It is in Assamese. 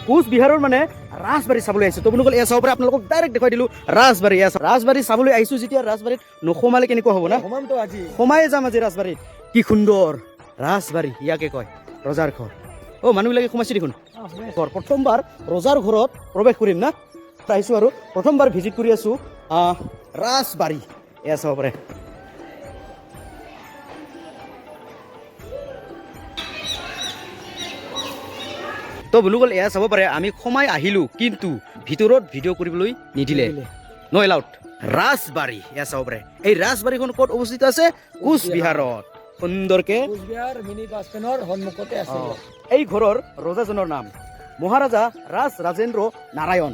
কোচবিহাৰৰ মানে ৰাজবাৰী চাবলৈ আহিছোঁ। তো বন্ধুসকল এয়া চাব পাৰে, আপোনালোকক ডাইৰেক্ট দেখুৱাই দিলোঁ ৰাজবাৰী। ৰাজবাৰী চাবলৈ আহিছোঁ যেতিয়া ৰাজবাৰীত নোসোমালে কেনেকুৱা হ'ব না? সোমাই যাম আজি ৰাজবাৰীত। কি সুন্দৰ ৰাজবাৰী, ইয়াকে কয় ৰজাৰ ঘৰ। অ' মানুহবিলাকে সোমাইছে দেখোন। প্ৰথমবাৰ ৰজাৰ ঘৰত প্ৰৱেশ কৰিম না, আহিছোঁ আৰু প্ৰথমবাৰ ভিজিট কৰি আছোঁ ৰাজবাৰী। এয়া চাব পাৰে। তো বন্ধুসকল এয়া চাব পাৰে, আমি সোমাই আহিলোঁ কিন্তু ভিতৰত ভিডিঅ' কৰিবলৈ নিদিলে, ন' এলাউড। ৰাজবাৰী এয়া চাব পাৰে। এই ৰাজবাৰীখন ক'ত অৱস্থিত আছে? কোচবিহাৰত। সুন্দৰকে কোচবিহাৰ মিনি বাছ ষ্টেণ্ডৰ সন্মুখতে আছে। এই ঘৰৰ ৰজাজনৰ নাম মহাৰাজা ৰাজেন্দ্ৰ নাৰায়ণ।